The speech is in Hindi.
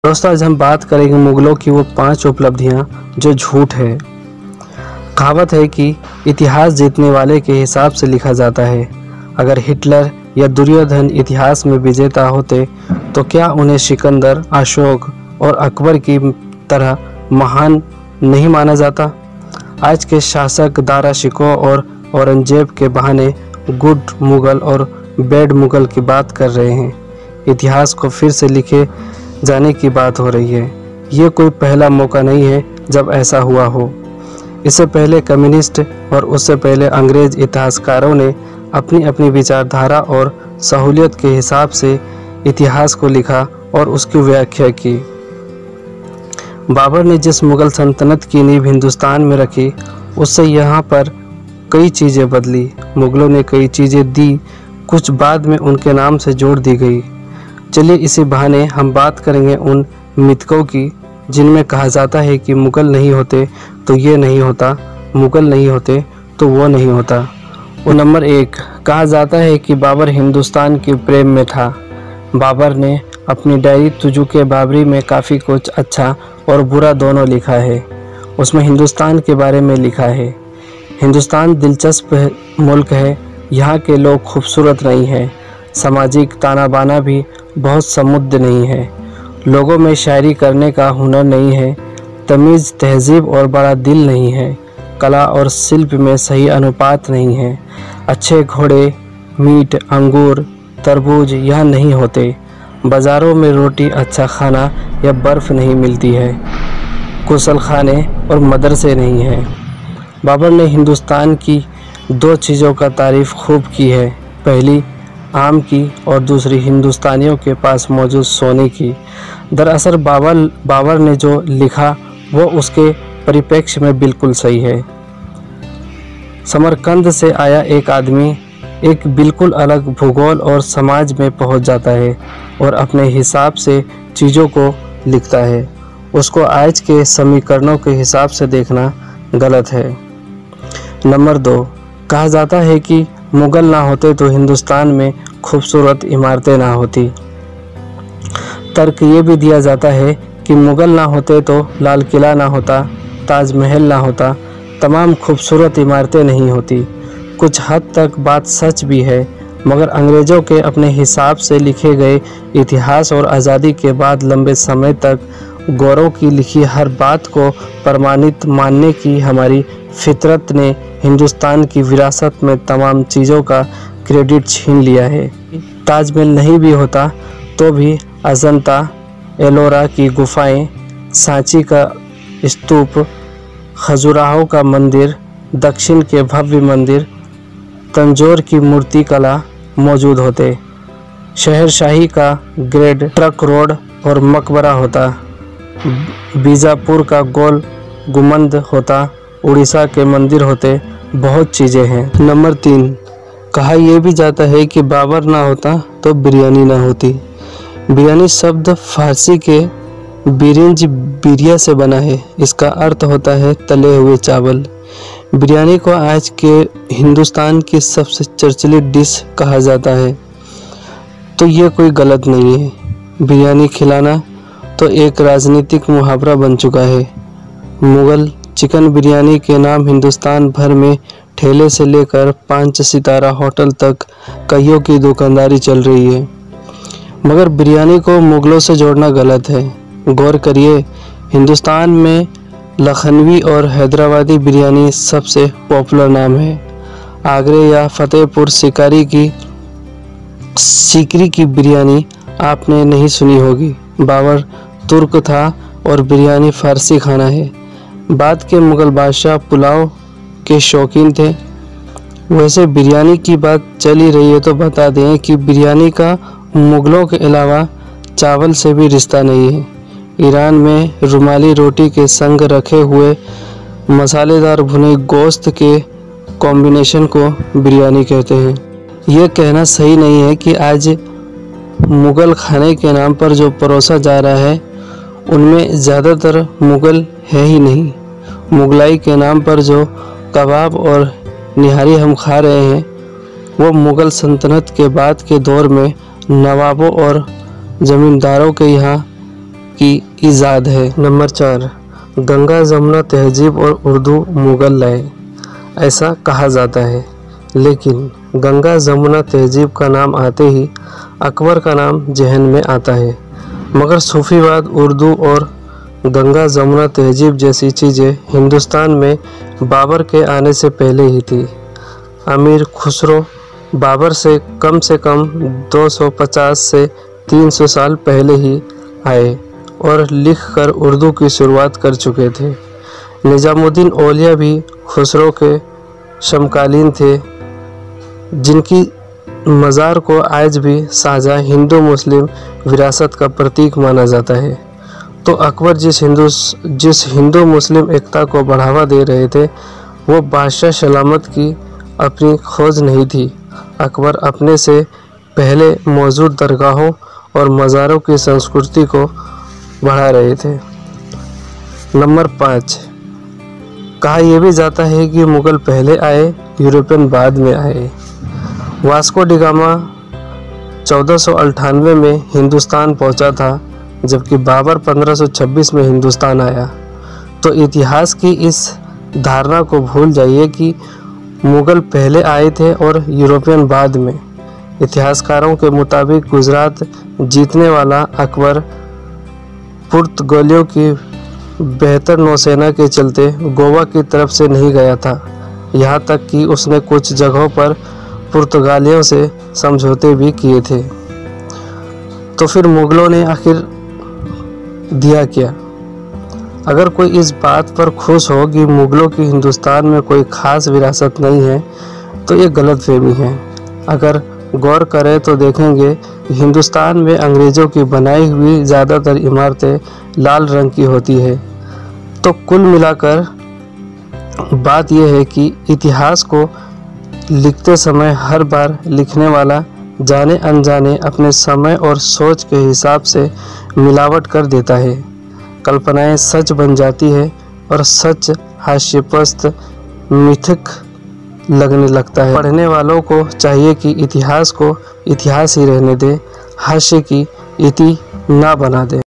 दोस्तों आज हम बात करेंगे मुगलों की वो 5 उपलब्धियां जो झूठ है। कहावत है कि इतिहास जीतने वाले के हिसाब से लिखा जाता है। अगर हिटलर या दुर्योधन इतिहास में विजेता होते तो क्या उन्हें सिकंदर, अशोक और अकबर की तरह महान नहीं माना जाता? आज के शासक दारा शिकोह और औरंगजेब के बहाने गुड मुगल और बैड मुगल की बात कर रहे हैं। इतिहास को फिर से लिखे जाने की बात हो रही है। ये कोई पहला मौका नहीं है जब ऐसा हुआ हो। इससे पहले कम्युनिस्ट और उससे पहले अंग्रेज इतिहासकारों ने अपनी अपनी विचारधारा और सहूलियत के हिसाब से इतिहास को लिखा और उसकी व्याख्या की। बाबर ने जिस मुगल सल्तनत की नींव हिंदुस्तान में रखी, उससे यहाँ पर कई चीज़ें बदली। मुगलों ने कई चीज़ें दी, कुछ बाद में उनके नाम से जोड़ दी गई। चलिए इसी बहाने हम बात करेंगे उन मिथकों की जिनमें कहा जाता है कि मुगल नहीं होते तो ये नहीं होता, मुगल नहीं होते तो वो नहीं होता। वो नंबर 1, कहा जाता है कि बाबर हिंदुस्तान के प्रेम में था। बाबर ने अपनी डायरी तुजुक बाबरी में काफ़ी कुछ अच्छा और बुरा दोनों लिखा है। उसमें हिंदुस्तान के बारे में लिखा है, हिंदुस्तान दिलचस्प मुल्क है, यहाँ के लोग खूबसूरत नहीं हैं, सामाजिक ताना बाना भी बहुत समुद्र नहीं है, लोगों में शायरी करने का हुनर नहीं है, तमीज़ तहजीब और बड़ा दिल नहीं है, कला और शिल्प में सही अनुपात नहीं है, अच्छे घोड़े, मीट, अंगूर, तरबूज यहाँ नहीं होते, बाज़ारों में रोटी, अच्छा खाना या बर्फ़ नहीं मिलती है, गुसल खाने और मदरसे नहीं हैं। बाबर ने हिंदुस्तान की 2 चीज़ों का तारीफ़ खूब की है, पहली आम की और दूसरी हिंदुस्तानियों के पास मौजूद सोने की। दरअसल बाबर ने जो लिखा वो उसके परिप्रेक्ष्य में बिल्कुल सही है। समरकंद से आया एक आदमी एक बिल्कुल अलग भूगोल और समाज में पहुंच जाता है और अपने हिसाब से चीज़ों को लिखता है। उसको आज के समीकरणों के हिसाब से देखना गलत है। नंबर 2, कहा जाता है कि मुगल ना होते तो हिंदुस्तान में खूबसूरत इमारतें ना होती। तर्क ये भी दिया जाता है कि मुगल ना होते तो लाल किला ना होता, ताजमहल ना होता, तमाम खूबसूरत इमारतें नहीं होती। कुछ हद तक बात सच भी है, मगर अंग्रेज़ों के अपने हिसाब से लिखे गए इतिहास और आज़ादी के बाद लंबे समय तक गौरव की लिखी हर बात को प्रमाणित मानने की हमारी फितरत ने हिंदुस्तान की विरासत में तमाम चीज़ों का क्रेडिट छीन लिया है। ताजमहल नहीं भी होता तो भी अजंता, एलोरा की गुफाएं, सांची का स्तूप, खजुराहो का मंदिर, दक्षिण के भव्य मंदिर, तंजौर की मूर्ति कला मौजूद होते, शहरशाही का ग्रेड ट्रक रोड और मकबरा होता, बीजापुर का गोल गुंबद होता, उड़ीसा के मंदिर होते, बहुत चीज़ें हैं। नंबर 3, कहा यह भी जाता है कि बाबर ना होता तो बिरयानी ना होती। बिरयानी शब्द फारसी के बिरिंज बिरिया से बना है। इसका अर्थ होता है तले हुए चावल। बिरयानी को आज के हिंदुस्तान की सबसे चर्चित डिश कहा जाता है, तो ये कोई गलत नहीं है। बिरयानी खिलाना तो एक राजनीतिक मुहावरा बन चुका है। मुगल चिकन बिरयानी के नाम हिंदुस्तान भर में ठेले से लेकर 5 सितारा होटल तक कईयों की दुकानदारी चल रही है, मगर बिरयानी को मुगलों से जोड़ना गलत है। गौर करिए, हिंदुस्तान में लखनवी और हैदराबादी बिरयानी सबसे पॉपुलर नाम है। आगरे या फतेहपुर सीकरी की बिरयानी आपने नहीं सुनी होगी। बाबर तुर्क था और बिरयानी फारसी खाना है। बाद के मुग़ल बादशाह पुलाव के शौकीन थे। वैसे बिरयानी की बात चल ही रही है तो बता दें कि बिरयानी का मुग़लों के अलावा चावल से भी रिश्ता नहीं है। ईरान में रुमाली रोटी के संग रखे हुए मसालेदार भुने गोश्त के कॉम्बिनेशन को बिरयानी कहते हैं। यह कहना सही नहीं है कि आज मुग़ल खाने के नाम पर जो परोसा जा रहा है उनमें ज़्यादातर मुग़ल है ही नहीं। मुगलाई के नाम पर जो कबाब और निहारी हम खा रहे हैं वो मुग़ल सल्तनत के बाद के दौर में नवाबों और ज़मींदारों के यहाँ की ईजाद है। नंबर 4, गंगा जमुना तहजीब और उर्दू मुगल लाए, ऐसा कहा जाता है। लेकिन गंगा जमुना तहजीब का नाम आते ही अकबर का नाम जहन में आता है, मगर सूफीवाद, उर्दू और गंगा जमुना तहजीब जैसी चीज़ें हिंदुस्तान में बाबर के आने से पहले ही थी। अमीर खुसरो बाबर से कम 250 से 300 साल पहले ही आए और लिखकर उर्दू की शुरुआत कर चुके थे। निजामुद्दीन औलिया भी खुसरो के समकालीन थे, जिनकी मज़ार को आज भी साझा हिंदू मुस्लिम विरासत का प्रतीक माना जाता है। तो अकबर जिस हिंदू मुस्लिम एकता को बढ़ावा दे रहे थे, वो बादशाह सलामत की अपनी खोज नहीं थी। अकबर अपने से पहले मौजूद दरगाहों और मज़ारों की संस्कृति को बढ़ा रहे थे। नंबर 5, कहा यह भी जाता है कि मुग़ल पहले आए, यूरोपियन बाद में आए। वास्को डी गामा 1498 में हिंदुस्तान पहुंचा था, जबकि बाबर 1526 में हिंदुस्तान आया। तो इतिहास की इस धारणा को भूल जाइए कि मुग़ल पहले आए थे और यूरोपियन बाद में। इतिहासकारों के मुताबिक गुजरात जीतने वाला अकबर पुर्तगालियों की बेहतर नौसेना के चलते गोवा की तरफ से नहीं गया था। यहाँ तक कि उसने कुछ जगहों पर पुर्तगालियों से समझौते भी किए थे। तो फिर मुग़लों ने आखिर दिया क्या? अगर कोई इस बात पर खुश हो कि मुग़लों की हिंदुस्तान में कोई ख़ास विरासत नहीं है, तो ये गलतफहमी है। अगर गौर करें तो देखेंगे कि हिंदुस्तान में अंग्रेज़ों की बनाई हुई ज़्यादातर इमारतें लाल रंग की होती है। तो कुल मिलाकर बात यह है कि इतिहास को लिखते समय हर बार लिखने वाला जाने अनजाने अपने समय और सोच के हिसाब से मिलावट कर देता है। कल्पनाएं सच बन जाती है और सच हास्यास्पद मिथक लगने लगता है। पढ़ने वालों को चाहिए कि इतिहास को इतिहास ही रहने दें, हास्य की इति ना बना दें।